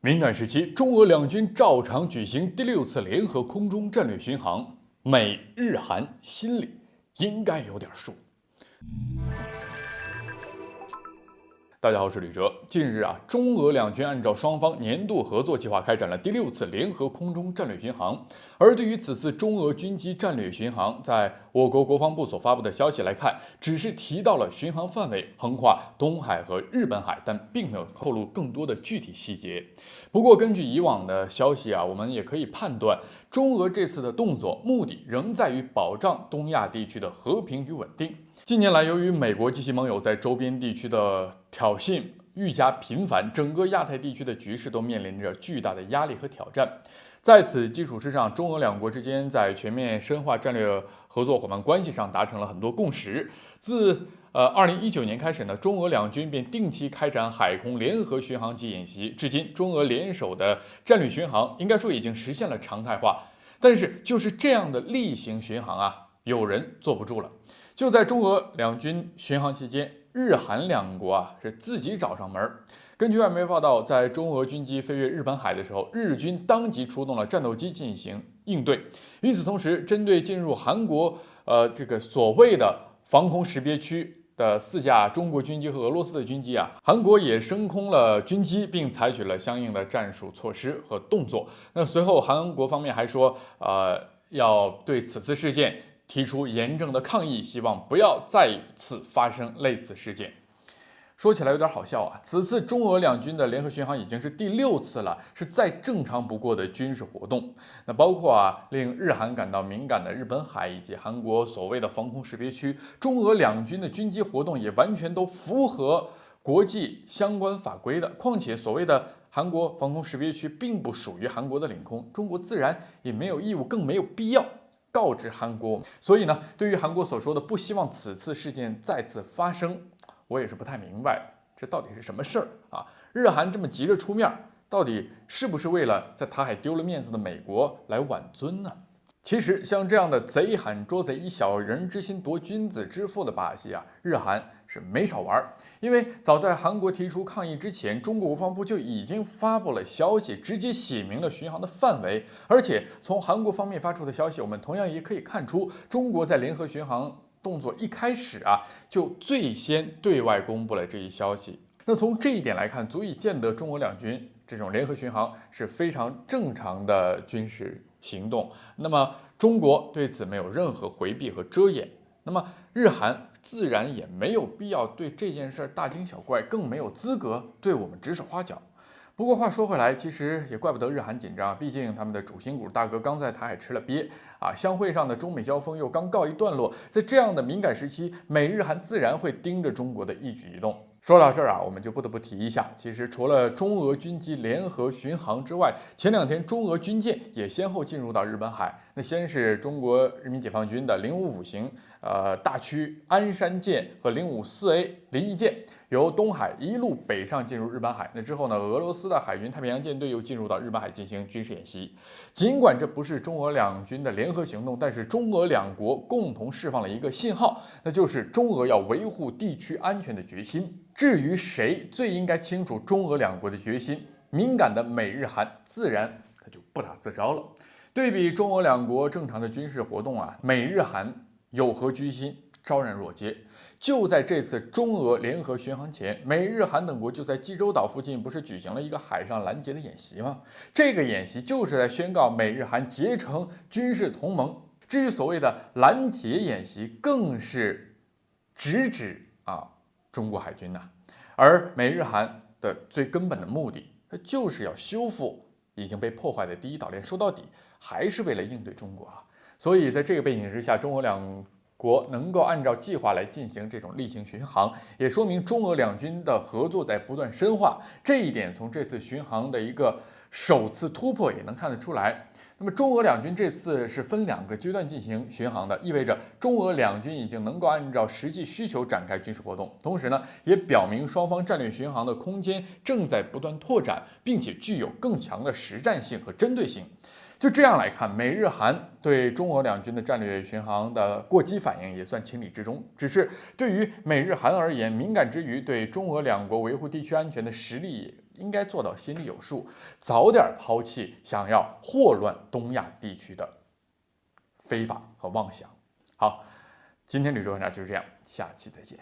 敏感时期，中俄两军照常举行第6次联合空中战略巡航，美日韩心里应该有点数。大家好，我是吕哲。近日中俄两军按照双方年度合作计划开展了第6次联合空中战略巡航。而对于此次中俄军机战略巡航，在我国国防部所发布的消息来看，只是提到了巡航范围横跨东海和日本海，但并没有透露更多的具体细节。不过，根据以往的消息我们也可以判断，中俄这次的动作目的仍在于保障东亚地区的和平与稳定。近年来，由于美国及其盟友在周边地区的挑衅愈加频繁，整个亚太地区的局势都面临着巨大的压力和挑战。在此基础之上，中俄两国之间在全面深化战略合作伙伴关系上达成了很多共识。自2019年开始呢，中俄两军便定期开展海空联合巡航及演习，至今中俄联手的战略巡航应该说已经实现了常态化。但是就是这样的例行巡航有人坐不住了。就在中俄两军巡航期间，日韩两国是自己找上门。根据外媒报道，在中俄军机飞越日本海的时候，日军当即出动了战斗机进行应对。与此同时，针对进入韩国这个所谓的防空识别区的4架中国军机和俄罗斯的军机韩国也升空了军机，并采取了相应的战术措施和动作。那随后韩国方面还说，要对此次事件提出严正的抗议，希望不要再次发生类似事件。说起来有点好笑此次中俄两军的联合巡航已经是第6次了，是再正常不过的军事活动。那包括令日韩感到敏感的日本海以及韩国所谓的防空识别区，中俄两军的军机活动也完全都符合国际相关法规的。况且所谓的韩国防空识别区并不属于韩国的领空，中国自然也没有义务，更没有必要告知韩国。所以呢，对于韩国所说的不希望此次事件再次发生，我也是不太明白这到底是什么事儿日韩这么急着出面，到底是不是为了在台海丢了面子的美国来挽尊呢？其实像这样的贼喊捉贼，以小人之心夺君子之腹的把戏日韩是没少玩。因为早在韩国提出抗议之前，中国国防部就已经发布了消息，直接写明了巡航的范围。而且从韩国方面发出的消息，我们同样也可以看出，中国在联合巡航动作一开始就最先对外公布了这一消息。那从这一点来看，足以见得中俄两军这种联合巡航是非常正常的军事行动。那么中国对此没有任何回避和遮掩，那么日韩自然也没有必要对这件事大惊小怪，更没有资格对我们指手画脚。不过话说回来，其实也怪不得日韩紧张，毕竟他们的主心骨大哥刚在台海吃了鳖相会上的中美交锋又刚告一段落，在这样的敏感时期，美日韩自然会盯着中国的一举一动。说到这儿我们就不得不提一下，其实除了中俄军机联合巡航之外，前2天中俄军舰也先后进入到日本海。那先是中国人民解放军的055型大驱鞍山舰和054A 临缢舰由东海一路北上进入日本海。那之后呢，俄罗斯的海军太平洋舰队又进入到日本海进行军事演习。尽管这不是中俄两军的联合行动，但是中俄两国共同释放了一个信号，那就是中俄要维护地区安全的决心。至于谁最应该清楚中俄两国的决心，敏感的美日韩自然他就不打自招了。对比中俄两国正常的军事活动美日韩有何居心，昭然若揭。就在这次中俄联合巡航前，美日韩等国就在济州岛附近不是举行了一个海上拦截的演习吗？这个演习就是在宣告美日韩结成军事同盟。至于所谓的拦截演习，更是直指中国海军而美日韩的最根本的目的，就是要修复已经被破坏的第一岛链，说到底还是为了应对中国所以在这个背景之下，中俄两国能够按照计划来进行这种例行巡航，也说明中俄两军的合作在不断深化。这一点从这次巡航的一个首次突破也能看得出来。那么中俄两军这次是分2个阶段进行巡航的，意味着中俄两军已经能够按照实际需求展开军事活动，同时呢，也表明双方战略巡航的空间正在不断拓展，并且具有更强的实战性和针对性。就这样来看，美日韩对中俄两军的战略巡航的过激反应也算情理之中。只是对于美日韩而言，敏感之余，对中俄两国维护地区安全的实力应该做到心里有数，早点抛弃想要祸乱东亚地区的非法和妄想。好，今天旅游观察就是这样，下期再见。